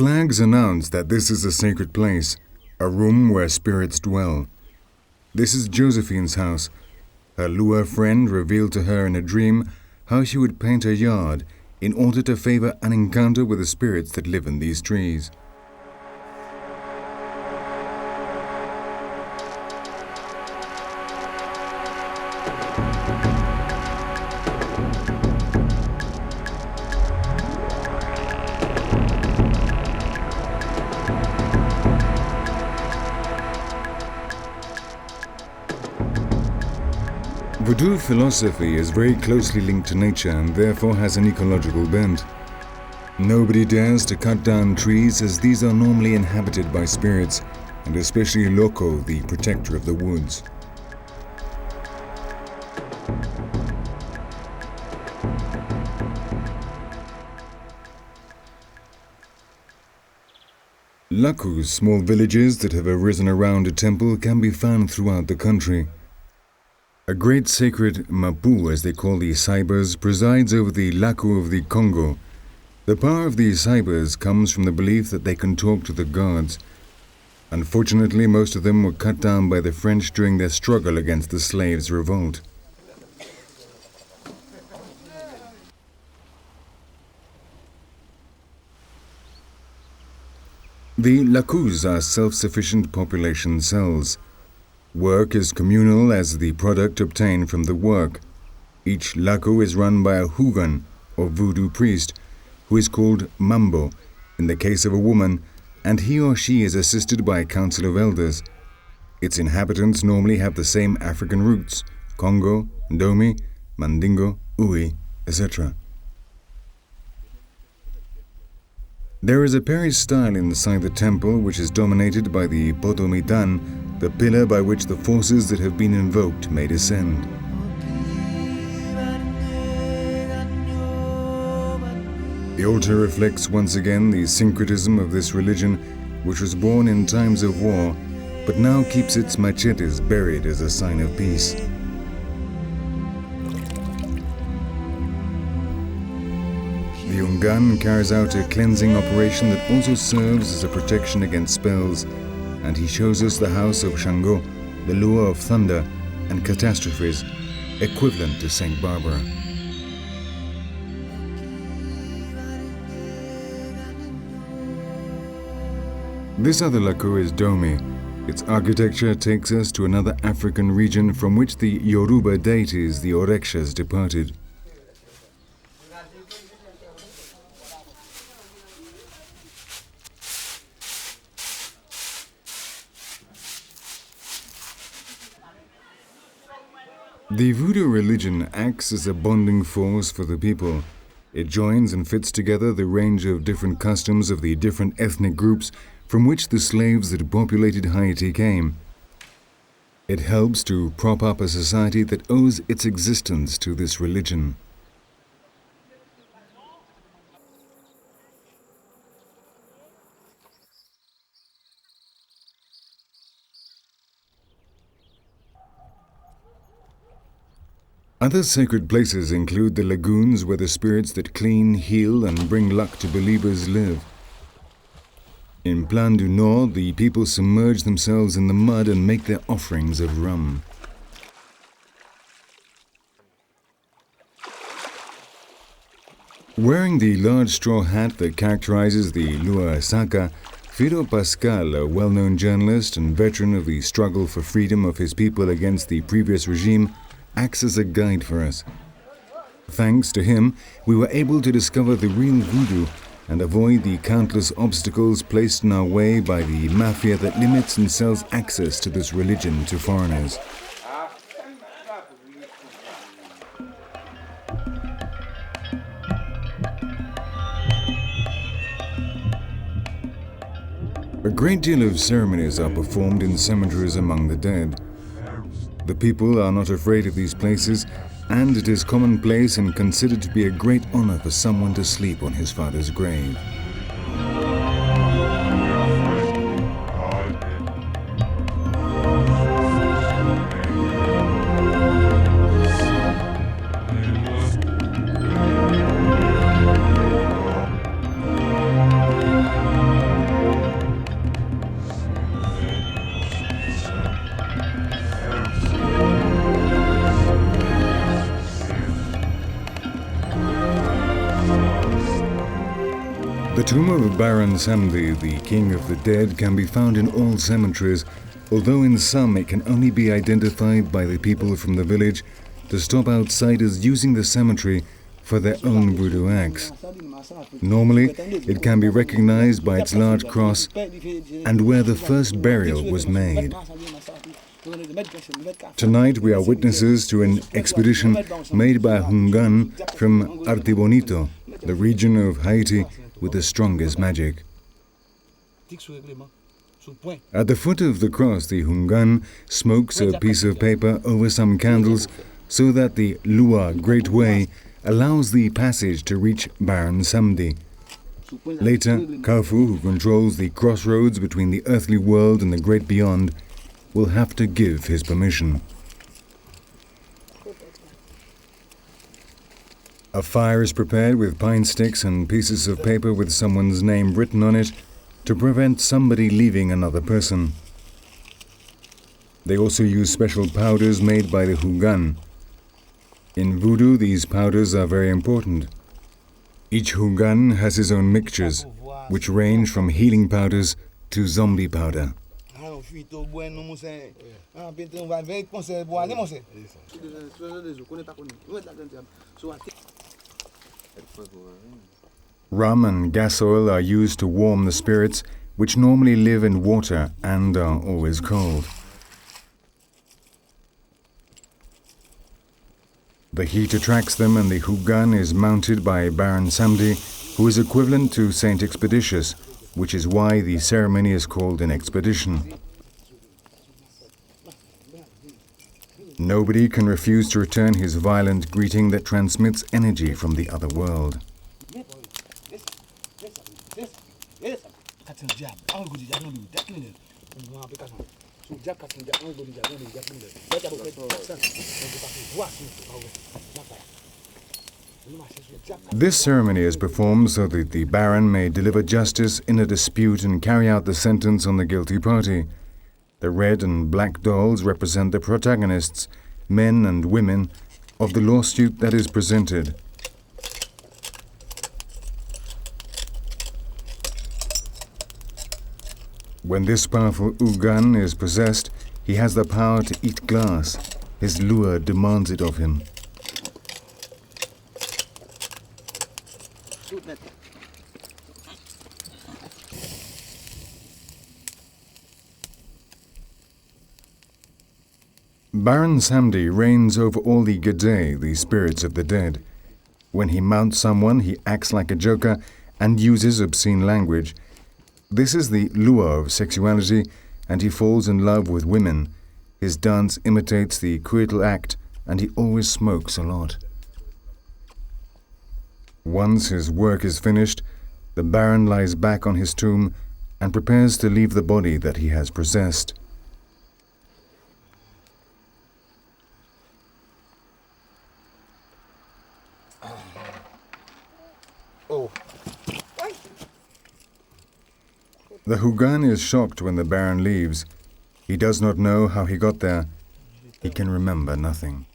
Flags announce that this is a sacred place, a room where spirits dwell. This is Josephine's house. Her Lua friend revealed to her in a dream how she would paint her yard in order to favor an encounter with the spirits that live in these trees. Voodoo philosophy is very closely linked to nature and therefore has an ecological bent. Nobody dares to cut down trees as these are normally inhabited by spirits, and especially Loco, the protector of the woods. Lakús, small villages that have arisen around a temple, can be found throughout the country. A great sacred Mapu, as they call the Saibas, presides over the lakú of the Congo. The power of the Saibas comes from the belief that they can talk to the gods. Unfortunately, most of them were cut down by the French during their struggle against the slaves' revolt. The Lakús are self-sufficient population cells. Work is communal as the product obtained from the work. Each lakú is run by a Houngan, or voodoo priest, who is called MAMBO in the case of a woman, and he or she is assisted by a council of elders. Its inhabitants normally have the same African roots: Congo, Ndomi, Mandingo, Ui, etc. There is a peristyle inside the temple which is dominated by the POTO MITAN, the pillar by which the forces that have been invoked may descend. The altar reflects once again the syncretism of this religion, which was born in times of war, but now keeps its machetes buried as a sign of peace. The Houngan carries out a cleansing operation that also serves as a protection against spells, and he shows us the house of Shango, the lure of thunder and catastrophes, equivalent to Saint Barbara. This other lakú is Domi. Its architecture takes us to another African region from which the Yoruba deities, the Orishas, departed. The Voodoo religion acts as a bonding force for the people. It joins and fits together the range of different customs of the different ethnic groups from which the slaves that populated Haiti came. It helps to prop up a society that owes its existence to this religion. Other sacred places include the lagoons where the spirits that clean, heal, and bring luck to believers live. In Plan du Nord, the people submerge themselves in the mud and make their offerings of rum. Wearing the large straw hat that characterizes the Lua Saka, Fido Pascal, a well-known journalist and veteran of the struggle for freedom of his people against the previous regime, acts as a guide for us. Thanks to him, we were able to discover the real voodoo and avoid the countless obstacles placed in our way by the mafia that limits and sells access to this religion to foreigners. A great deal of ceremonies are performed in cemeteries among the dead. The people are not afraid of these places, and it is commonplace and considered to be a great honor for someone to sleep on his father's grave. The tomb of Baron Sammedi, the king of the dead, can be found in all cemeteries, although in some it can only be identified by the people from the village to stop outsiders using the cemetery for their own voodoo acts. Normally, it can be recognized by its large cross and where the first burial was made. Tonight we are witnesses to an expedition made by Houngan from Artibonito, the region of Haiti with the strongest magic. At the foot of the cross, the Houngan smokes a piece of paper over some candles so that the Lua Great Way allows the passage to reach Baron Sammedi. Later, Kafu, who controls the crossroads between the earthly world and the great beyond, will have to give his permission. A fire is prepared with pine sticks and pieces of paper with someone's name written on it to prevent somebody leaving another person. They also use special powders made by the Houngan. In Voodoo, these powders are very important. Each Houngan has his own mixtures, which range from healing powders to zombie powder. Rum and gas oil are used to warm the spirits, which normally live in water and are always cold. The heat attracts them and the Houngan is mounted by Baron Sammedi, who is equivalent to Saint Expeditious, which is why the ceremony is called an expedition. Nobody can refuse to return his violent greeting that transmits energy from the other world. This ceremony is performed so that the Baron may deliver justice in a dispute and carry out the sentence on the guilty party. The red and black dolls represent the protagonists, men and women, of the lawsuit that is presented. When this powerful Houngan is possessed, he has the power to eat glass. His lure demands it of him. Baron Sammedi reigns over all the Gede, the spirits of the dead. When he mounts someone, he acts like a joker and uses obscene language. This is the lure of sexuality, and he falls in love with women. His dance imitates the coital act, and he always smokes a lot. Once his work is finished, the Baron lies back on his tomb and prepares to leave the body that he has possessed. The Houngan is shocked when the Baron leaves. He does not know how he got there. He can remember nothing.